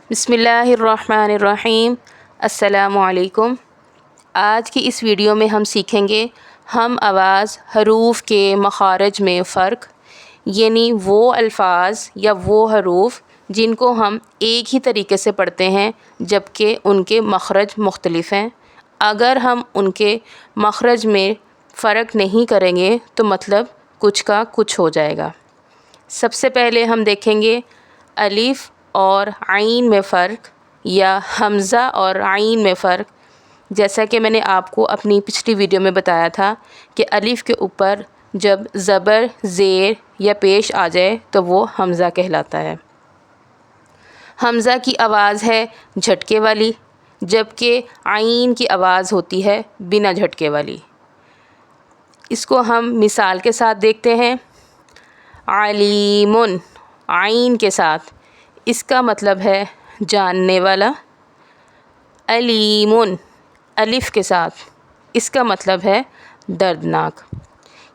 بسم اللہ الرحمن الرحیم۔ السلام علیکم۔ آج کی اس ویڈیو میں ہم سیکھیں گے ہم آواز حروف کے مخارج میں فرق، یعنی وہ الفاظ یا وہ حروف جن کو ہم ایک ہی طریقے سے پڑھتے ہیں جبکہ ان کے مخرج مختلف ہیں۔ اگر ہم ان کے مخرج میں فرق نہیں کریں گے تو مطلب کچھ کا کچھ ہو جائے گا۔ سب سے پہلے ہم دیکھیں گے الف اور عین میں فرق یا حمزہ اور عین میں فرق۔ جیسا کہ میں نے آپ کو اپنی پچھلی ویڈیو میں بتایا تھا کہ الف کے اوپر جب زبر، زیر یا پیش آ جائے تو وہ حمزہ کہلاتا ہے۔ حمزہ کی آواز ہے جھٹکے والی، جبکہ عین کی آواز ہوتی ہے بنا جھٹکے والی۔ اس کو ہم مثال کے ساتھ دیکھتے ہیں۔ علیم عین کے ساتھ، اس کا مطلب ہے جاننے والا۔ علیم الف کے ساتھ، اس کا مطلب ہے دردناک۔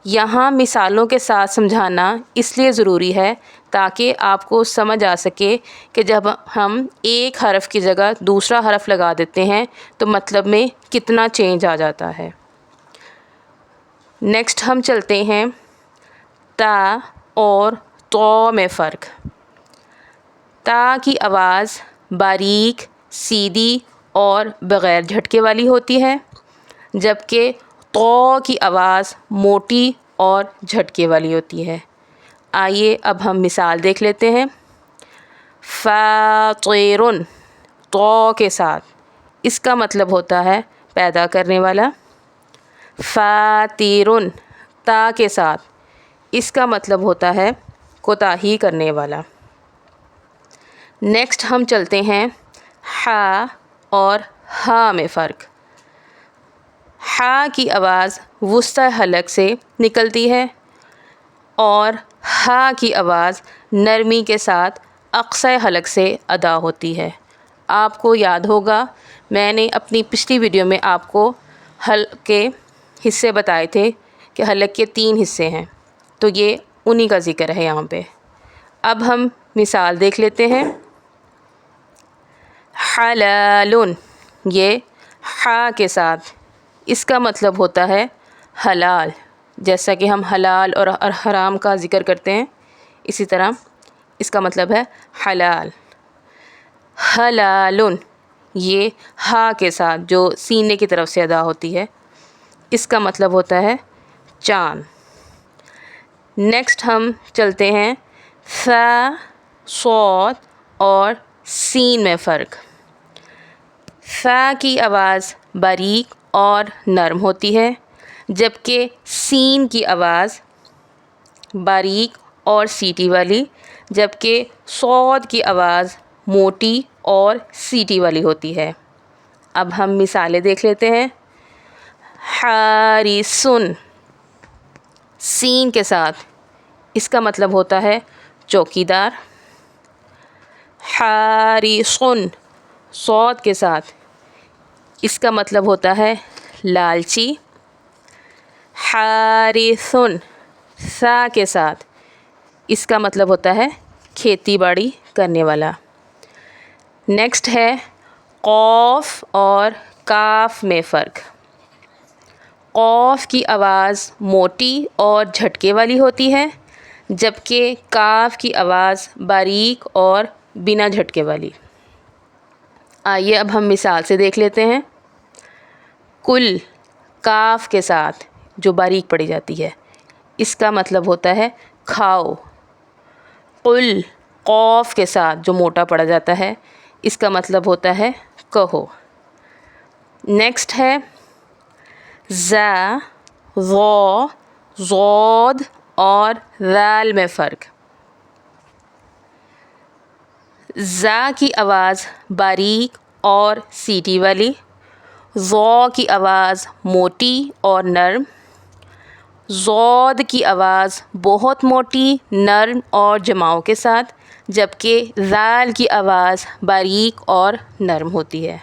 یہاں مثالوں کے ساتھ سمجھانا اس لیے ضروری ہے تاکہ آپ کو سمجھ آ سکے کہ جب ہم ایک حرف کی جگہ دوسرا حرف لگا دیتے ہیں تو مطلب میں کتنا چینج آ جاتا ہے۔ نیکسٹ ہم چلتے ہیں تا اور تو میں فرق۔ تا کی آواز باریک، سیدھی اور بغیر جھٹکے والی ہوتی ہے، جبکہ تو کی آواز موٹی اور جھٹکے والی ہوتی ہے۔ آئیے اب ہم مثال دیکھ لیتے ہیں۔ فاطر تو کے ساتھ، اس کا مطلب ہوتا ہے پیدا کرنے والا۔ فاتر تا کے ساتھ، اس کا مطلب ہوتا ہے کوتاہی کرنے والا۔ نیکسٹ ہم چلتے ہیں ہا اور ہا میں فرق۔ ہا کی آواز وسطی حلق سے نکلتی ہے اور ہا کی آواز نرمی کے ساتھ اقصی حلق سے ادا ہوتی ہے۔ آپ کو یاد ہوگا میں نے اپنی پچھلی ویڈیو میں آپ کو حلق کے حصے بتائے تھے کہ حلق کے 3 حصے ہیں، تو یہ انہی کا ذکر ہے یہاں پہ۔ اب ہم مثال دیکھ لیتے ہیں۔ حلال یہ ہا کے ساتھ، اس کا مطلب ہوتا ہے حلال، جیسا کہ ہم حلال اور حرام کا ذکر کرتے ہیں اسی طرح اس کا مطلب ہے حلال۔ حلال یہ ہا کے ساتھ جو سینے کی طرف سے ادا ہوتی ہے، اس کا مطلب ہوتا ہے چاند۔ نیکسٹ ہم چلتے ہیں ثا، صاد اور سین میں فرق۔ ثا کی آواز باریک اور نرم ہوتی ہے، جبکہ سین کی آواز باریک اور سیٹی والی، جبکہ صاد کی آواز موٹی اور سیٹی والی ہوتی ہے۔ اب ہم مثالیں دیکھ لیتے ہیں۔ حارسن سین کے ساتھ، اس کا مطلب ہوتا ہے چوکیدار۔ حارسن صاد کے ساتھ، اس کا مطلب ہوتا ہے لالچی۔ حارثن ثا کے ساتھ، اس کا مطلب ہوتا ہے کھیتی باڑی کرنے والا۔ نیکسٹ ہے قاف اور کاف میں فرق۔ قاف کی آواز موٹی اور جھٹکے والی ہوتی ہے، جبکہ کاف کی آواز باریک اور بنا جھٹکے والی۔ آئیے اب ہم مثال سے دیکھ لیتے ہیں۔ کل کاف کے ساتھ جو باریک پڑھی جاتی ہے، اس کا مطلب ہوتا ہے کھاؤ۔ قل قاف کے ساتھ جو موٹا پڑھا جاتا ہے، اس کا مطلب ہوتا ہے کہو۔ نیکسٹ ہے زا، ظا، ضاد اور ذال میں فرق۔ زا کی آواز باریک اور سیٹی والی، ظا کی آواز موٹی اور نرم، ضاد کی آواز بہت موٹی، نرم اور جماؤ کے ساتھ، جبکہ ذال کی آواز باریک اور نرم ہوتی ہے۔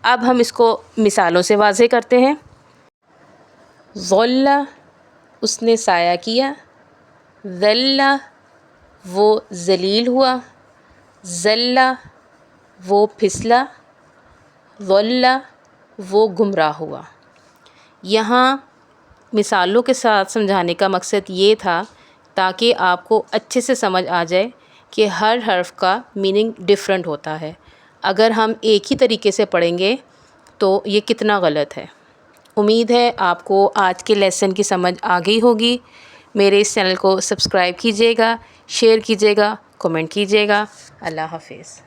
اب ہم اس کو مثالوں سے واضح کرتے ہیں۔ ظل اس نے سایہ کیا، ذل وہ ذلیل ہوا، ذل وہ پھسلا، ضل وہ گمراہ ہوا۔ یہاں مثالوں کے ساتھ سمجھانے کا مقصد یہ تھا تاکہ آپ کو اچھے سے سمجھ آ جائے کہ ہر حرف کا میننگ ڈیفرنٹ ہوتا ہے۔ اگر ہم ایک ہی طریقے سے پڑھیں گے تو یہ کتنا غلط ہے۔ امید ہے آپ کو آج کے لیسن کی سمجھ آ گئی ہوگی۔ میرے اس چینل کو سبسکرائب کیجیے گا، شیئر کیجیے گا، کمنٹ کیجیے گا۔ اللہ حافظ۔